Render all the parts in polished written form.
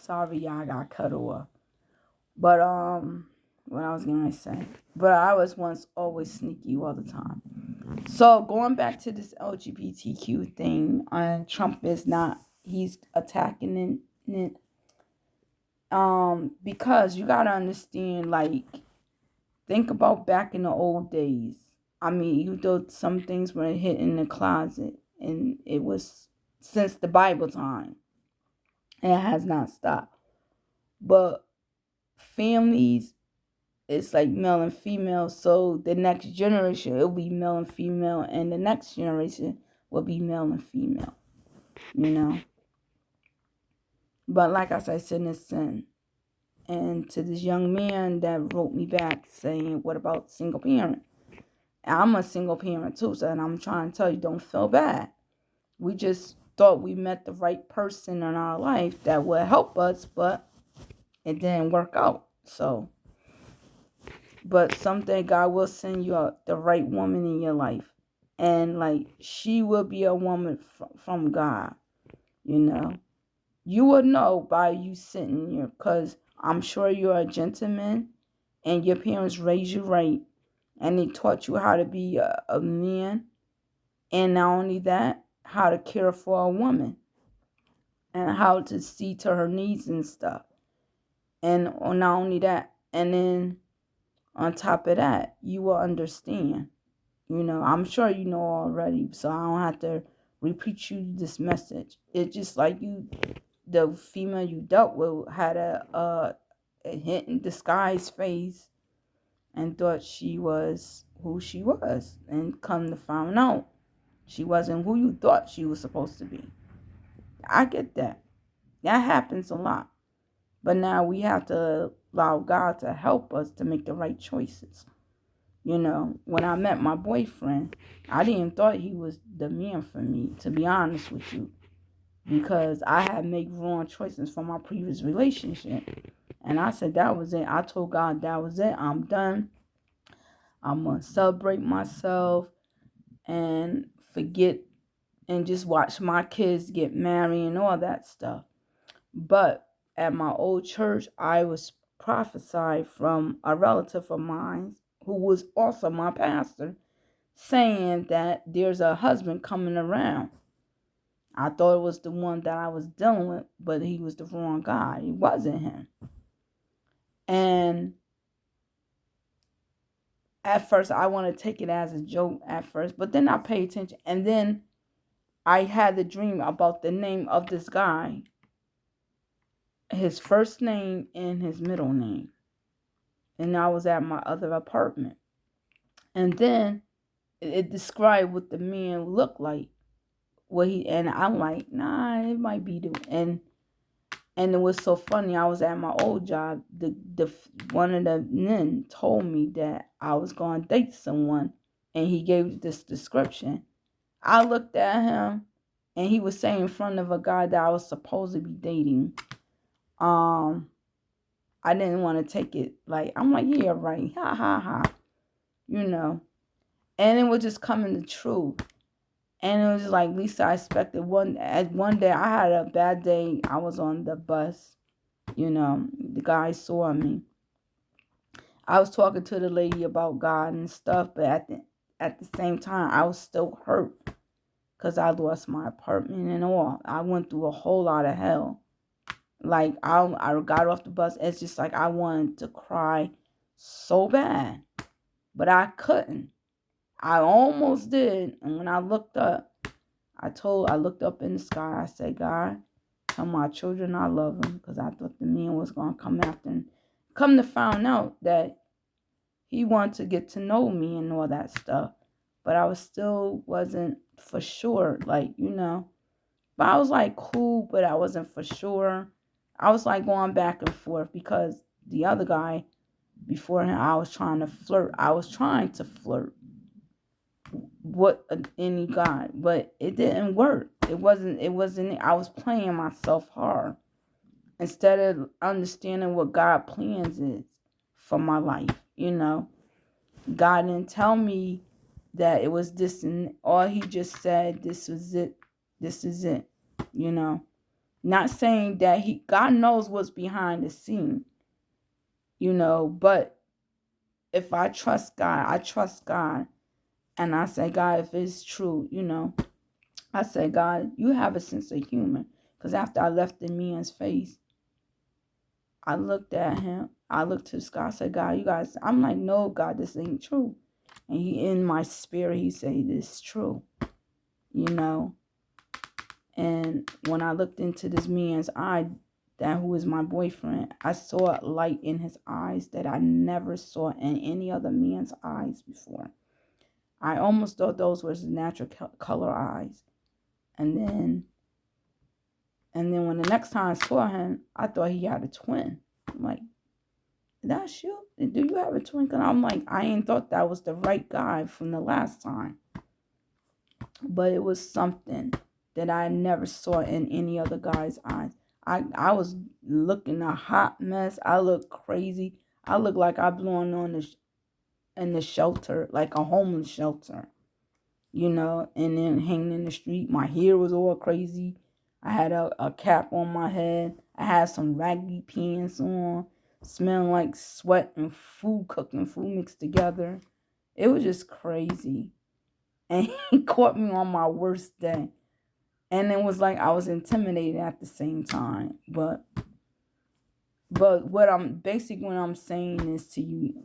Sorry, y'all, I got cut off. But what I was gonna say. But I was once always sneaky all the time. So going back to this LGBTQ thing, Trump is not. He's attacking it. Because you gotta understand, like, think about back in the old days. I mean, you thought some things were hid in the closet, and it was since the Bible time. It has not stopped. But families, it's like male and female. So the next generation, it'll be male and female, and the next generation will be male and female. You know. But like I said, sin is sin. And to this young man that wrote me back saying, "What about single parent?" I'm a single parent too, so and I'm trying to tell you, don't feel bad. We just thought we met the right person in our life that would help us, but it didn't work out. So, but someday God will send you the right woman in your life, and like she will be a woman from God. You know, you will know by you sitting here, because I'm sure you're a gentleman, and your parents raised you right, and they taught you how to be a man. And not only that, how to care for a woman and how to see to her needs and stuff. And not only that, and then on top of that, you will understand. You know, I'm sure you know already, so I don't have to repeat you this message. It's just like you, the female you dealt with had a hidden disguise face and thought she was who she was, and come to find out she wasn't who you thought she was supposed to be. I get that. That happens a lot. But now we have to allow God to help us to make the right choices. You know, when I met my boyfriend, I didn't thought he was the man for me, to be honest with you, because I had made wrong choices from my previous relationship. And I said that was it. I told God that was it. I'm done. I'm going to celebrate myself and forget and just watch my kids get married and all that stuff. But at my old church, I was prophesied from a relative of mine who was also my pastor, saying that there's a husband coming around. I thought it was the one that I was dealing with, but he was the wrong guy. It wasn't him. And at first, I want to take it as a joke at first, but then I paid attention. And then I had the dream about the name of this guy, his first name and his middle name. And I was at my other apartment. And then it described what the man looked like. What he, and I'm like, nah, it might be the, and it was so funny. I was at my old job. The one of the men told me that I was going to date someone, and he gave this description. I looked at him, and he was saying in front of a guy that I was supposed to be dating. I didn't want to take it like, I'm like, yeah, right, ha ha ha, you know. And it was just coming the truth. And it was just like, Lisa, I expected one day I had a bad day. I was on the bus, you know, the guy saw me. I was talking to the lady about God and stuff, but at the same time, I was still hurt because I lost my apartment and all. I went through a whole lot of hell. Like, I got off the bus. It's just like I wanted to cry so bad, but I couldn't. I almost did. And when I looked up, I looked up in the sky. I said, God, tell my children I love them, because I thought the man was going to come after him. Come to find out that he wanted to get to know me and all that stuff. But I was still wasn't for sure, like, you know. But I was like cool, but I wasn't for sure. I was like going back and forth because the other guy before him, I was trying to flirt. I was trying to flirt with any guy, but it didn't work. It wasn't, I was playing myself hard instead of understanding what God plans is for my life. You know, God didn't tell me that it was this, and all he just said, this was it. This is it. You know, Not saying that God knows what's behind the scene, but if I trust God, I trust God. And I say, God, if it's true, I say, God, you have a sense of humor. Because after I left the man's face, I looked at him. I looked to the sky. I said, God, you guys, I'm like, no, God, this ain't true. And in my spirit, he said, this is true, And when I looked into this man's eye, who is my boyfriend, I saw a light in his eyes that I never saw in any other man's eyes before. I almost thought those were his natural color eyes. And then when the next time I saw him, I thought he had a twin. I'm like, that's you? Do you have a twin? And I'm like, I ain't thought that was the right guy from the last time. But it was something that I never saw in any other guy's eyes. I was looking a hot mess. I looked crazy. I looked like I belonged in the shelter, like a homeless shelter, and then hanging in the street. My hair was all crazy. I had a cap on my head. I had some raggy pants on, smelling like sweat and cooking food mixed together. It was just crazy. And he caught me on my worst day. And it was like I was intimidated at the same time. But what I'm saying is to you,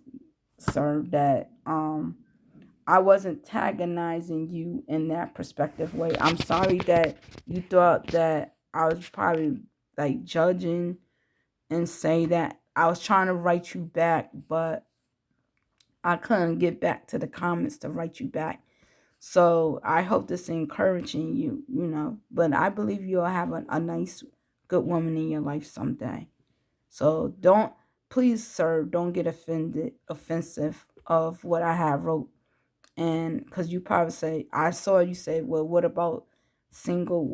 sir, that I wasn't antagonizing you in that perspective way. I'm sorry that you thought that I was probably like judging and say that I was trying to write you back, but I couldn't get back to the comments to write you back. So I hope this is encouraging you, But I believe you'll have a nice, good woman in your life someday. So please, sir, don't get offensive of what I have wrote. And because you probably say, I saw you say, well, what about single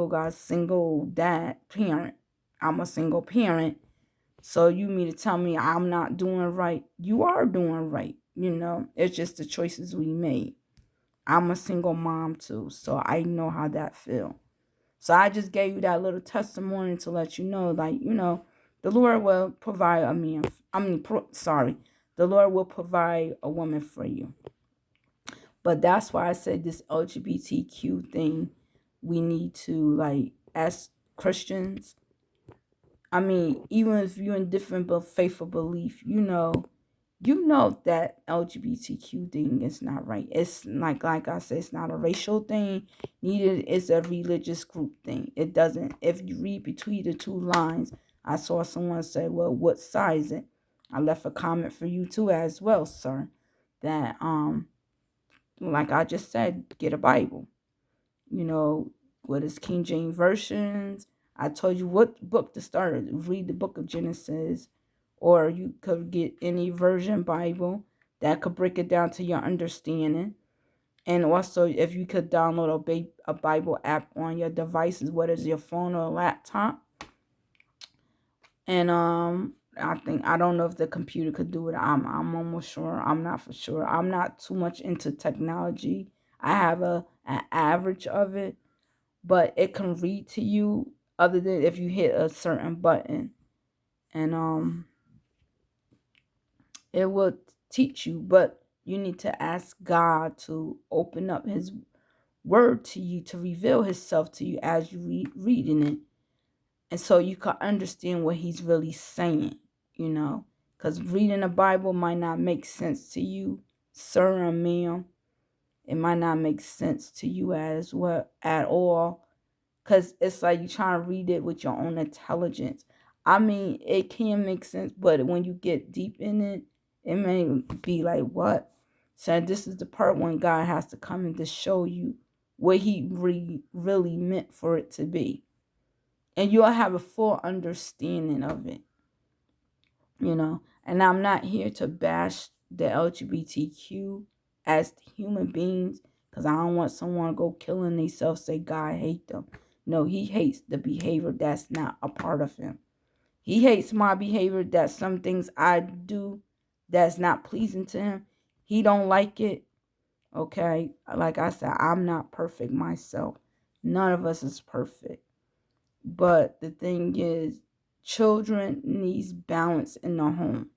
guys, single dad, parent? I'm a single parent. So you mean to tell me I'm not doing right? You are doing right. It's just the choices we made. I'm a single mom too, so I know how that feel. So I just gave you that little testimony to let you know, like, the Lord will provide a man. The Lord will provide a woman for you. But that's why I said this LGBTQ thing, we need to, like, as Christians, even if you're in different but faithful belief, you know that LGBTQ thing is not right. It's like I said, it's not a racial thing. Neither is a religious group thing. It doesn't. If you read between the two lines, I saw someone say, well, what side is it? I left a comment for you too as well, sir. That like I just said, get a Bible. What is King James versions? I told you what book to start. Read the book of Genesis, or you could get any version Bible that could break it down to your understanding. And also, if you could download a Bible app on your devices, whether it's your phone or a laptop. And I don't know if the computer could do it. I'm almost sure. I'm not for sure. I'm not too much into technology. I have an average of it, but it can read to you other than if you hit a certain button. And it will teach you, but you need to ask God to open up his word to you, to reveal himself to you as you reading it. And so you can understand what he's really saying, because reading the Bible might not make sense to you, sir and ma'am. It might not make sense to you as well at all, because it's like you're trying to read it with your own intelligence. It can make sense, but when you get deep in it, it may be like, what? So this is the part when God has to come in to show you what he really meant for it to be. And you'll have a full understanding of it, And I'm not here to bash the LGBTQ as human beings, because I don't want someone to go killing themselves, say God hate them. No, he hates the behavior that's not a part of him. He hates my behavior, that some things I do that's not pleasing to him. He don't like it. Okay? Like I said, I'm not perfect myself. None of us is perfect. But the thing is, children needs balance in the home.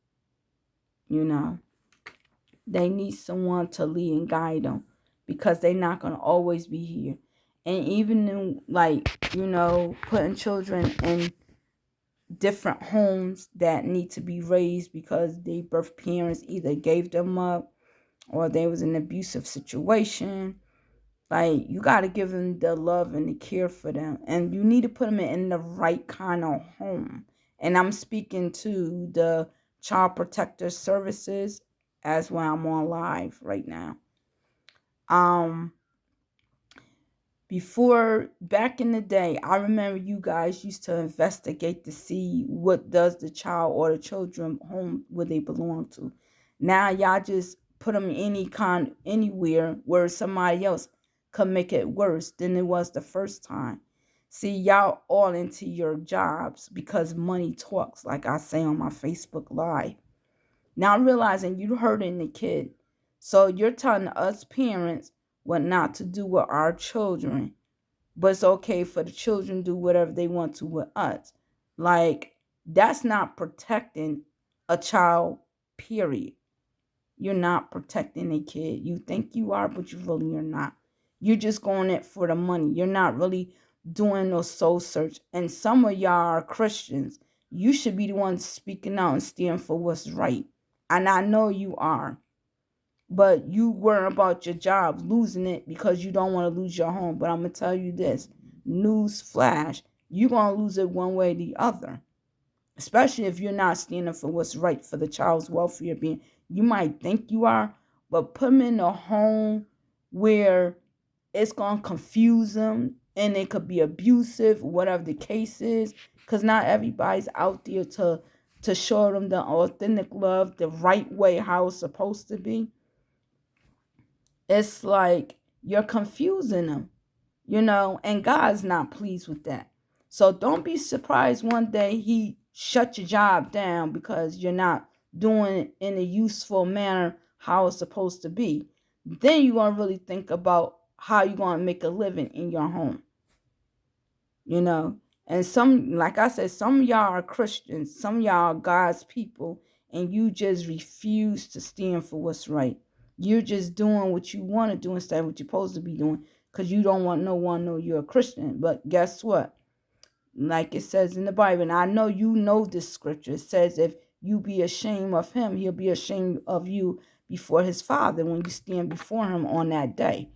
You know, they need someone to lead and guide them because they're not going to always be here. And even in, like, putting children in different homes that need to be raised because their birth parents either gave them up or they was in an abusive situation. Like, you got to give them the love and the care for them. And you need to put them in the right kind of home. And I'm speaking to the Child Protector Services as when I'm on live right now. Before, back in the day, I remember you guys used to investigate to see what does the child or the children home where they belong to. Now y'all just put them anywhere where somebody else could make it worse than it was the first time. See, y'all all into your jobs because money talks, like I say on my Facebook Live. Now realizing you're hurting the kid. So you're telling us parents what not to do with our children. But it's okay for the children to do whatever they want to with us. Like, that's not protecting a child, period. You're not protecting a kid. You think you are, but you really are not. You're just going it for the money. You're not really doing no soul search. And some of y'all are Christians. You should be the ones speaking out and standing for what's right. And I know you are. But you worry about your job, losing it because you don't want to lose your home. But I'm going to tell you this, news flash, you're going to lose it one way or the other. Especially if you're not standing for what's right for the child's welfare being. You might think you are, but put them in a home where it's going to confuse them and it could be abusive, whatever the case is. Because not everybody's out there to show them the authentic love, the right way, how it's supposed to be. It's like you're confusing them, and God's not pleased with that. So don't be surprised one day he shut your job down because you're not doing it in a useful manner how it's supposed to be. Then you're going to really think about how you're going to make a living in your home. And like I said, some of y'all are Christians, some of y'all are God's people, and you just refuse to stand for what's right. You're just doing what you want to do instead of what you're supposed to be doing because you don't want no one to know you're a Christian. But guess what? Like it says in the Bible, and I know you know this scripture, it says if you be ashamed of him, he'll be ashamed of you before his Father when you stand before him on that day.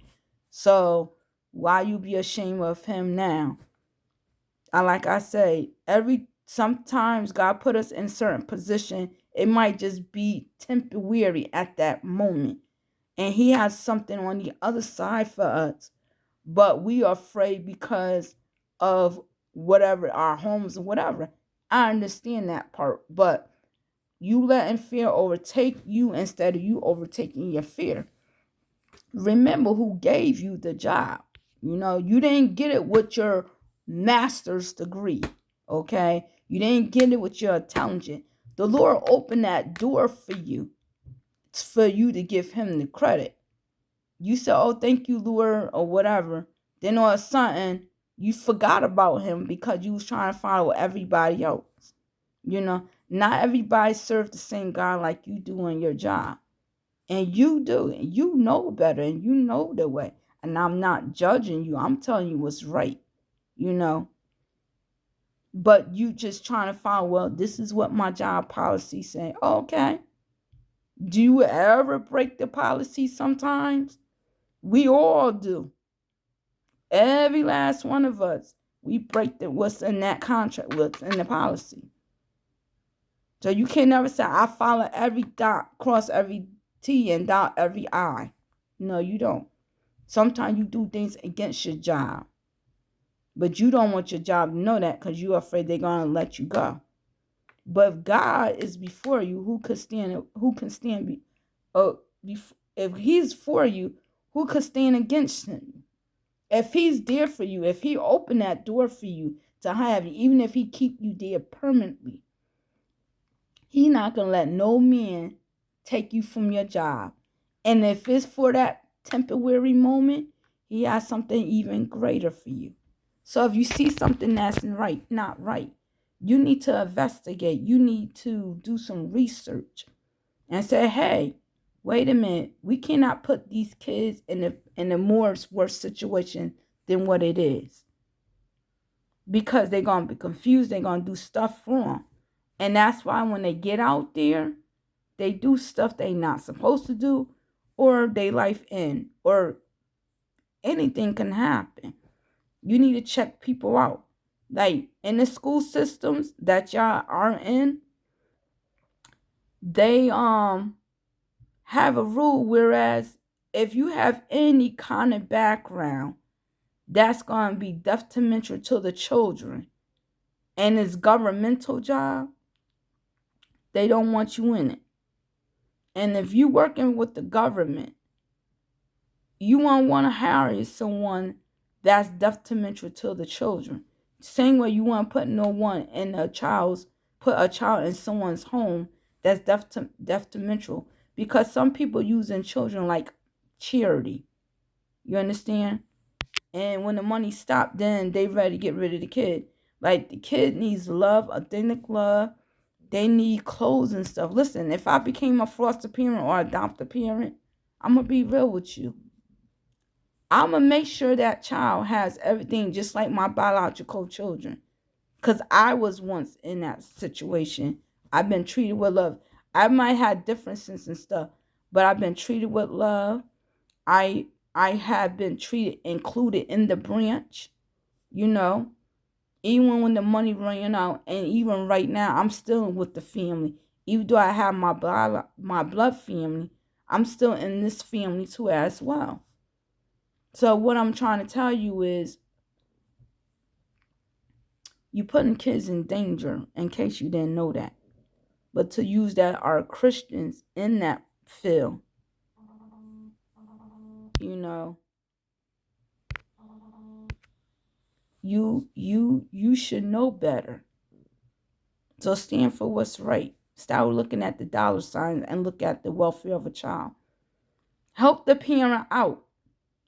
So why you be ashamed of him now? Like I say, sometimes God put us in certain position. It might just be temporary at that moment. And he has something on the other side for us. But we are afraid because of whatever, our homes and whatever. I understand that part. But you letting fear overtake you instead of you overtaking your fear. Remember who gave you the job. You didn't get it with your master's degree. Okay? You didn't get it with your intelligence. The Lord opened that door for you. It's for you to give him the credit. You said, oh, thank you, Lord, or whatever. Then all of a sudden, you forgot about him because you was trying to follow everybody else. Not everybody serves the same God like you do in your job. And you do. And you know better. And you know the way. And I'm not judging you. I'm telling you what's right. But you just trying to follow, well, this is what my job policy say. Okay. Do you ever break the policy sometimes? We all do. Every last one of us. We break what's in that contract, what's in the policy. So you can never say, I follow every dot, cross every T and dot every I. No, you don't. Sometimes you do things against your job. But you don't want your job to know that because you're afraid they're going to let you go. But if God is before you, who can stand? If he's for you, who could stand against him? If he's there for you, if he opened that door for you to have you, even if he keep you there permanently, he not going to let no man take you from your job. And if it's for that temporary moment, he has something even greater for you. So if you see something that's not right, you need to investigate. You need to do some research and say, hey, wait a minute, we cannot put these kids in a more worse situation than what it is. Because they're gonna be confused, they're gonna do stuff wrong. And that's why when they get out there, they do stuff they not supposed to do, or they life end, or anything can happen. You need to check people out. Like in the school systems that y'all are in, they have a rule, whereas if you have any kind of background that's going to be detrimental to the children and it's governmental job, they don't want you in it. And if you working with the government, you won't want to hire someone that's detrimental to the children. Same way you want to put no one in put a child in someone's home that's detrimental, because some people using children like charity. You understand? And when the money stopped, then they ready to get rid of the kid. Like the kid needs love, authentic love. They need clothes and stuff. Listen, if I became a foster parent or adopted parent, I'm gonna be real with you. I'm going to make sure that child has everything just like my biological children. Because I was once in that situation. I've been treated with love. I might have differences and stuff, but I've been treated with love. I have been included in the branch, you know, even when the money ran out. And even right now, I'm still with the family. Even though I have my blood family, I'm still in this family too as well. So what I'm trying to tell you is you're putting kids in danger, in case you didn't know that. But to use that are Christians in that field, you know, you should know better. So stand for what's right. Stop looking at the dollar signs and look at the welfare of a child. Help the parent out.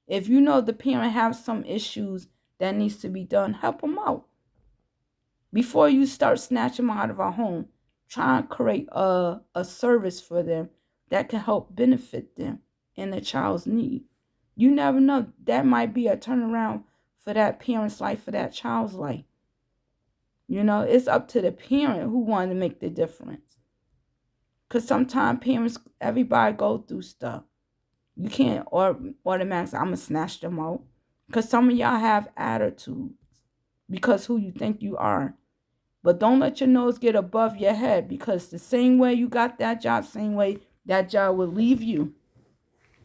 If you know the parent has some issues that needs to be done, help them out. Before you start snatching them out of our home, try and create a service for them that can help benefit them in the child's need. You never know. That might be a turnaround for that parent's life, for that child's life. You know, it's up to the parent who wants to make the difference. Because sometimes parents, everybody go through stuff. You can't automatically, I'm going to snatch them out. Because some of y'all have attitude because who you think you are. But don't let your nose get above your head, because the same way you got that job, same way that job will leave you.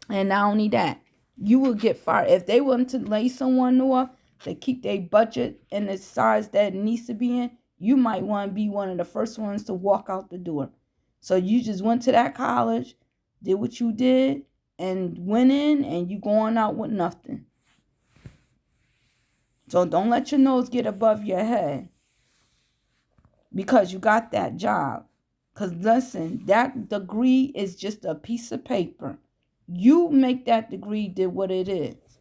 And not only that, you will get fired. If they want to lay someone off to keep their budget in the size that it needs to be in, you might want to be one of the first ones to walk out the door. So you just went to that college, did what you did, and went in, and you going out with nothing. So don't let your nose get above your head because you got that job. Because listen, that degree is just a piece of paper. You make that degree did what it is.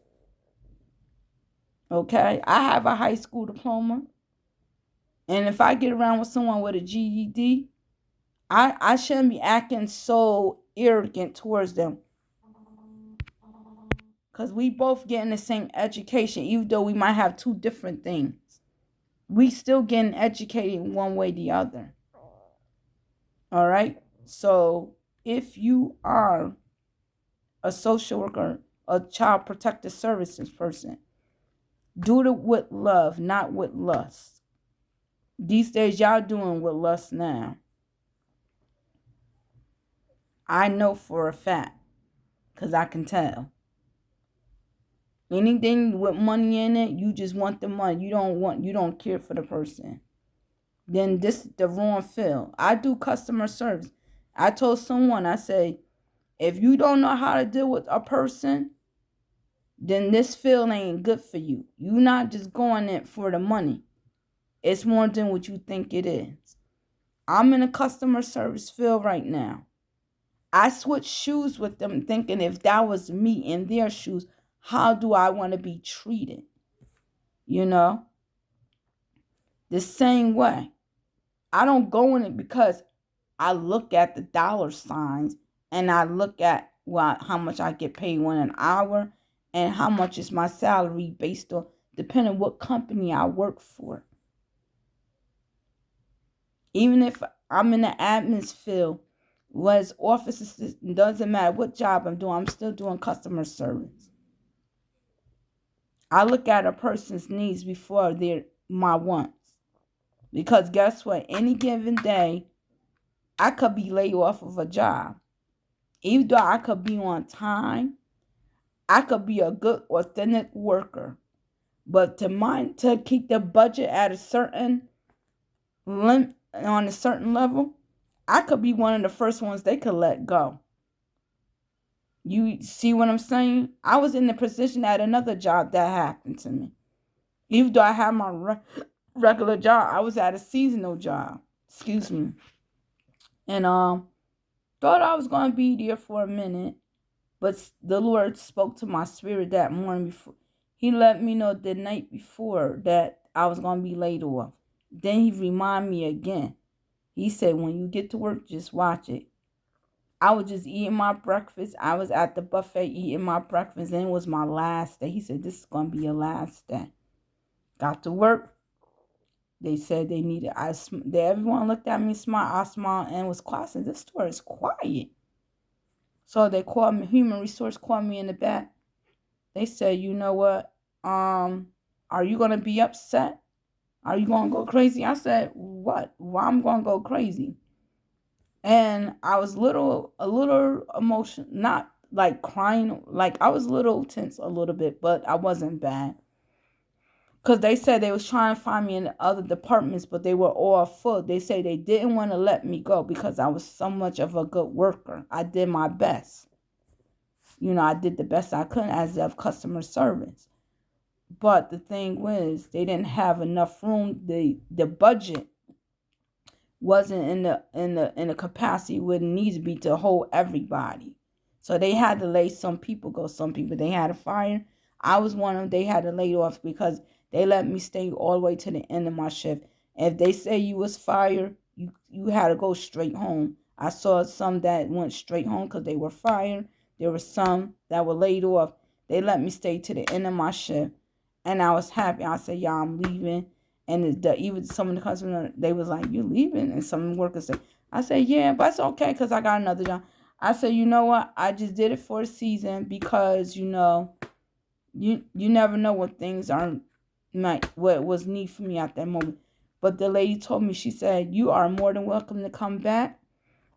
Okay? I have a high school diploma. And if I get around with someone with a GED, I shouldn't be acting so arrogant towards them. Because we both getting the same education, even though we might have two different things. We still getting educated one way or the other. All right? So if you are a social worker, a child protective services person, do it with love, not with lust. These days, y'all doing with lust now. I know for a fact, because I can tell. Anything with money in it, you just want the money. You don't care for the person. Then this is the wrong field. I do customer service. I told someone, I say, if you don't know how to deal with a person, then this field ain't good for you. You're not just going in for the money. It's more than what you think it is. I'm in a customer service field right now. I switched shoes with them thinking if that was me in their shoes, how do I want to be treated? you know, the same way. I don't go in it because I look at the dollar signs and I look at how much I get paid an hour and how much is my salary based on depending what company I work for. Even if I'm in the admin field, was office assistant, doesn't matter what job I'm doing, I'm still doing customer service. I look at a person's needs before my wants. Because guess what? Any given day, I could be laid off of a job. Even though I could be on time, I could be a good, authentic worker. But to keep the budget at a certain on a certain level, I could be one of the first ones they could let go. You see what I'm saying? I was in the position at another job that happened to me. Even though I had my regular job, I was at a seasonal job. Excuse me. And thought I was gonna be there for a minute, but the Lord spoke to my spirit that morning before. He let me know the night before that I was gonna be laid off. Then he reminded me again. He said, when you get to work, just watch it. I was just eating my breakfast. I was at the buffet eating my breakfast, and it was my last day. He said, this is going to be your last day. Got to work. They said they needed. Everyone looked at me, smiled. I smiled and was quiet. I said, this store is quiet. So they called me, human resource called me in the back. They said, you know what? Are you going to be upset? Are you going to go crazy? I said, what? Why I'm going to go crazy? And I was a little emotional, not like crying, like I was a little tense a little bit, but I wasn't bad. Because they said they was trying to find me in other departments, but they were all full. They say they didn't want to let me go because I was so much of a good worker. I did my best. You know, I did the best I could as of customer service. But the thing was, they didn't have enough room. The budget wasn't in the capacity where it needs to be to hold everybody. So they had to let some people go. Some people they had to fire. I was one of them. They had to lay off because they let me stay all the way to the end of my shift. If they say you was fired, you had to go straight home. I saw some that went straight home because they were fired. There were some that were laid off. They let me stay to the end of my shift, and I was happy. I said, "Yeah, I'm leaving." And even some of the customers, they was like, "You leaving?" And some workers said, "I said, yeah, but it's okay because I got another job." I said, "You know what? I just did it for a season because you never know what things aren't what was need for me at that moment." But the lady told me, she said, "You are more than welcome to come back."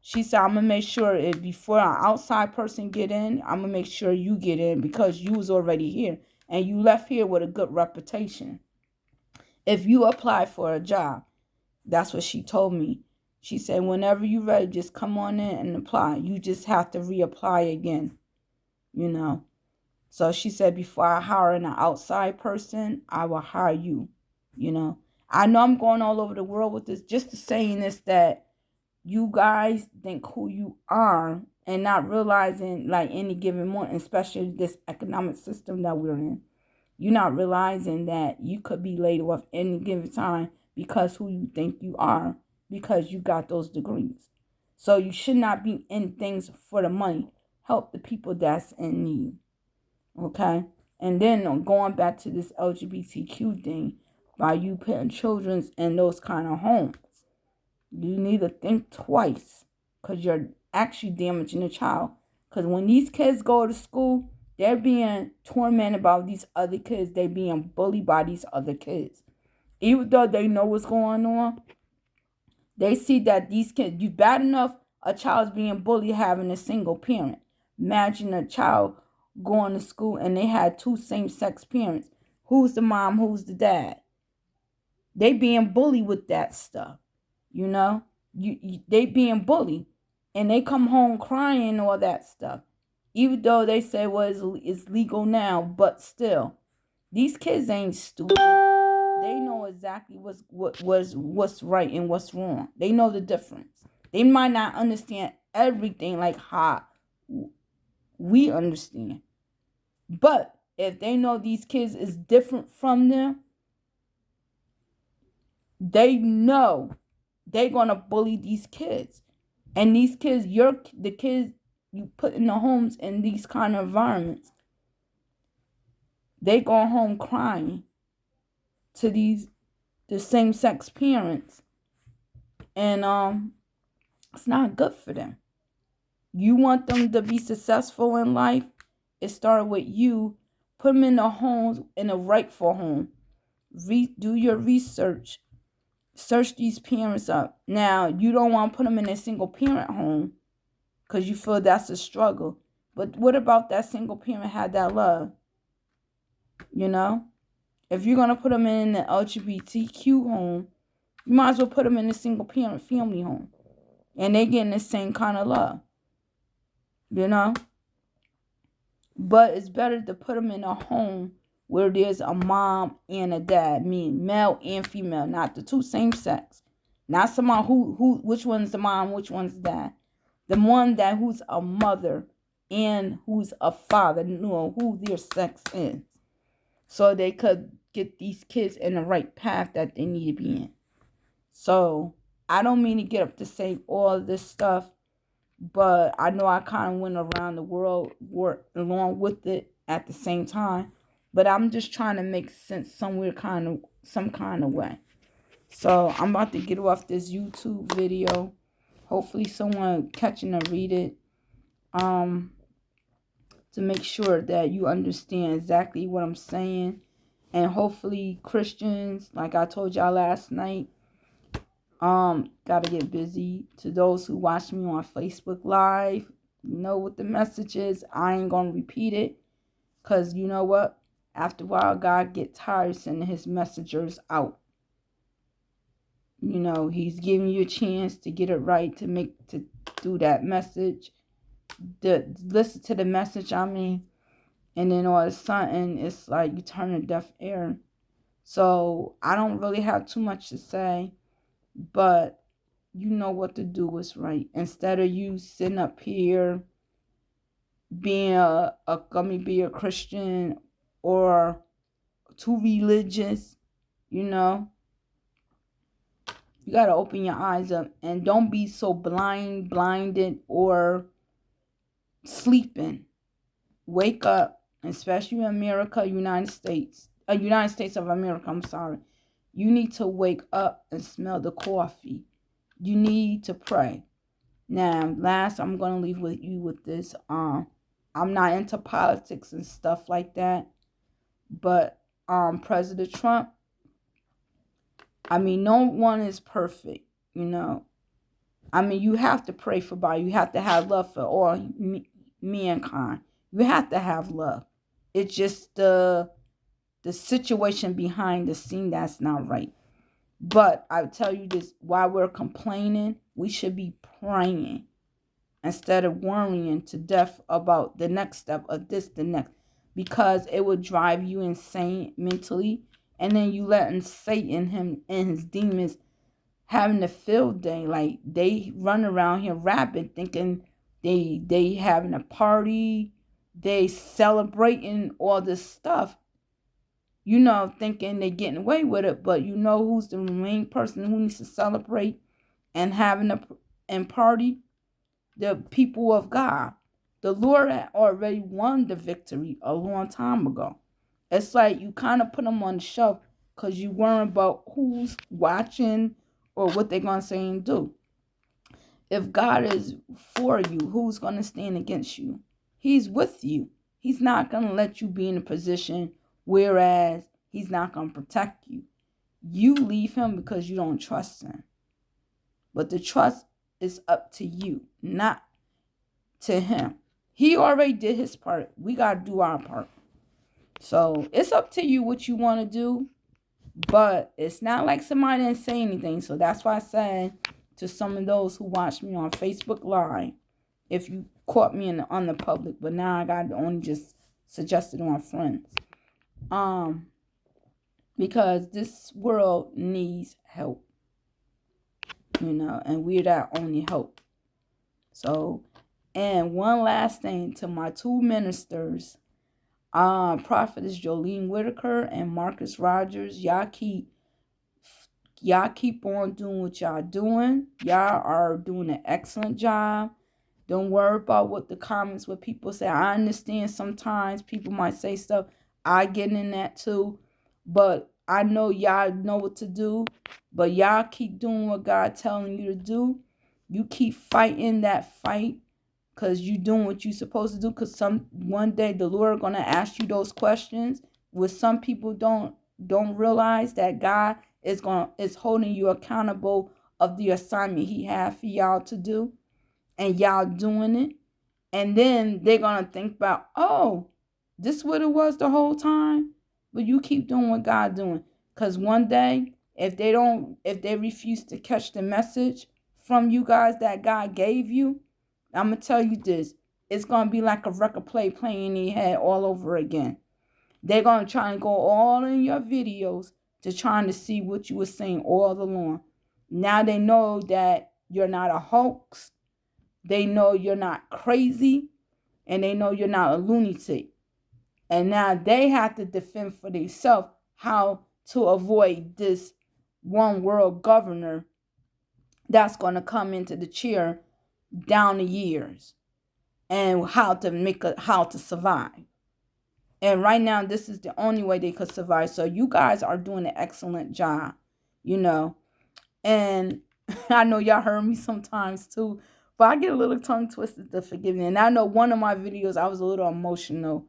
She said, "I'm gonna make sure if before an outside person get in, I'm gonna make sure you get in because you was already here and you left here with a good reputation. If you apply for a job," that's what she told me. She said, "Whenever you're ready, just come on in and apply. You just have to reapply again, you know." So she said, "Before I hire an outside person, I will hire you, you know." I know I'm going all over the world with this, just to saying this that you guys think who you are and not realizing like any given moment, especially this economic system that we're in. You're not realizing that you could be laid off any given time because who you think you are, because you got those degrees. So you should not be in things for the money. Help the people that's in need. Okay? And then going back to this LGBTQ thing, by you putting children in those kind of homes, you need to think twice because you're actually damaging the child. Because when these kids go to school, they're being tormented by these other kids. They're being bullied by these other kids. Even though they know what's going on, they see that these kids, you bad enough a child's being bullied having a single parent. Imagine a child going to school and they had two same-sex parents. Who's the mom? Who's the dad? They being bullied with that stuff. You know, they being bullied, and they come home crying and all that stuff. Even though they say, well, it's legal now, but still, these kids ain't stupid. They know exactly what's right and what's wrong. They know the difference. They might not understand everything like how we understand, but if they know these kids is different from them, They know they're gonna bully these kids. And these kids, the kids you put in the homes in these kind of environments, they go home crying to the same sex parents. And it's not good for them. You want them to be successful in life, it started with you. Put them in the homes, in a rightful home. Do your research. Search these parents up. Now, you don't want to put them in a single parent home because you feel that's a struggle. But what about that single parent had that love? You know? If you're going to put them in the LGBTQ home, you might as well put them in a single parent family home. And they getting the same kind of love. You know? But it's better to put them in a home where there's a mom and a dad, meaning male and female, not the two same sex. Not someone which one's the mom, which one's the dad. The one who's a mother and who's a father, know who their sex is. So they could get these kids in the right path that they need to be in. So I don't mean to get up to say all this stuff, but I know I kind of went around the world along with it at the same time. But I'm just trying to make sense some kind of way. So I'm about to get off this YouTube video. Hopefully someone catching and read it. To make sure that you understand exactly what I'm saying. And hopefully Christians, like I told y'all last night, gotta get busy. To those who watch me on Facebook Live, you know what the message is. I ain't gonna repeat it, because you know what? After a while, God get tired sending his messengers out. You know, he's giving you a chance to get it right, to do that message, to listen to the message, and then all of a sudden, it's like you turn a deaf ear. So I don't really have too much to say, but you know what to do is right. Instead of you sitting up here being a Christian or too religious, you know, you got to open your eyes up and don't be so blinded or sleeping. Wake up, especially in America, United States of America, I'm sorry. You need to wake up and smell the coffee. You need to pray. Now, last, I'm going to leave with you with this. I'm not into politics and stuff like that. But President Trump, I mean, no one is perfect, you know. I mean, you have to pray for everybody. You have to have love for all mankind. You have to have love. It's just the situation behind the scene that's not right. But I tell you this, while we're complaining, we should be praying instead of worrying to death about the next step of this, the next. Because it will drive you insane mentally. And then you letting Satan, him and his demons, having a field day. Like, they run around here rapping, thinking they having a party. They celebrating all this stuff. You know, thinking they're getting away with it, but you know who's the main person who needs to celebrate and having a party? The people of God. The Lord had already won the victory a long time ago. It's like you kind of put them on the shelf because you worry about who's watching or what they're going to say and do. If God is for you, who's going to stand against you? He's with you. He's not going to let you be in a position whereas he's not going to protect you. You leave him because you don't trust him. But the trust is up to you, not to him. He already did his part. We got to do our part. So it's up to you what you want to do. But it's not like somebody didn't say anything. So that's why I said to some of those who watch me on Facebook Live, if you caught me on the public, but now I got to only just suggest it on friends. Because this world needs help. You know, and we're that only hope. So, and one last thing to my two ministers, Prophetess Jolene Whitaker and Marcus Rogers, y'all keep y'all keep on doing what y'all doing. Y'all are doing an excellent job. Don't worry about what the comments, what people say. I understand sometimes people might say stuff. I get in that too. But I know y'all know what to do. But y'all keep doing what God telling you to do. You keep fighting that fight because you doing what you supposed to do. Because one day the Lord gonna ask you those questions. What some people don't realize that God is holding you accountable of the assignment He had for y'all to do, and y'all doing it. And then they're going to think about, oh, this what it was the whole time. But you keep doing what God doing. Because one day, if they refuse to catch the message from you guys that God gave you, I'm going to tell you this. It's going to be like a record play playing in your head all over again. They're going to try and go all in your videos to trying to see what you were saying all along. Now they know that you're not a hoax. They know you're not crazy, and they know you're not a lunatic. And now they have to defend for themselves how to avoid this one world governor that's going to come into the chair down the years, and how to survive. And right now, this is the only way they could survive. So you guys are doing an excellent job, And I know y'all heard me sometimes too, but I get a little tongue twisted, to forgive me. And I know one of my videos, I was a little emotional.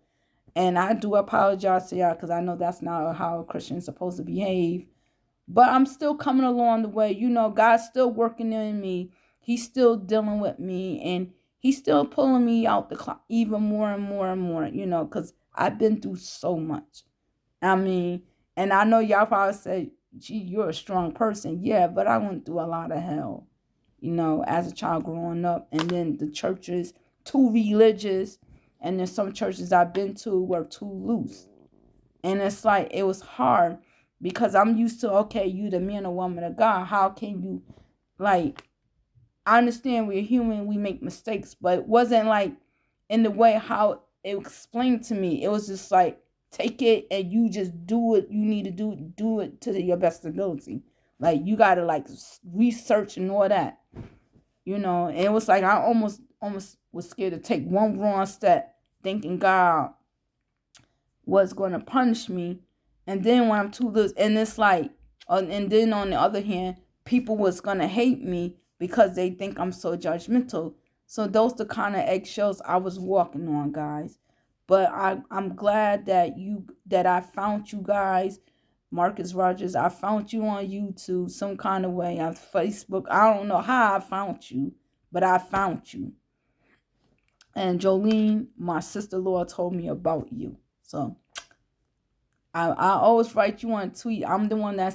And I do apologize to y'all because I know that's not how a Christian is supposed to behave. But I'm still coming along the way. God's still working in me. He's still dealing with me. And He's still pulling me out the clock even more and more and more, because I've been through so much. I mean, and I know y'all probably say, gee, you're a strong person. Yeah, but I went through a lot of hell, as a child growing up. And then the churches, too religious. And then some churches I've been to were too loose. And it's like, it was hard because I'm used to, okay, you the man or woman of God. How can you, I understand we're human, we make mistakes, but it wasn't like in the way how it explained to me. It was just like, take it and you just do what you need to do it to your best ability. Like, you got to research and all that, and it was like, I almost was scared to take one wrong step, thinking God was going to punish me. And then when I'm too little, and it's like, and then on the other hand, people was going to hate me because they think I'm so judgmental. So those the kind of eggshells I was walking on, guys. But I'm glad that I found you guys. Marcus Rogers, I found you on YouTube some kind of way, on Facebook. I don't know how I found you, but I found you. And Jolene, my sister-in-law, told me about you. So I always write you on a tweet. I'm the one that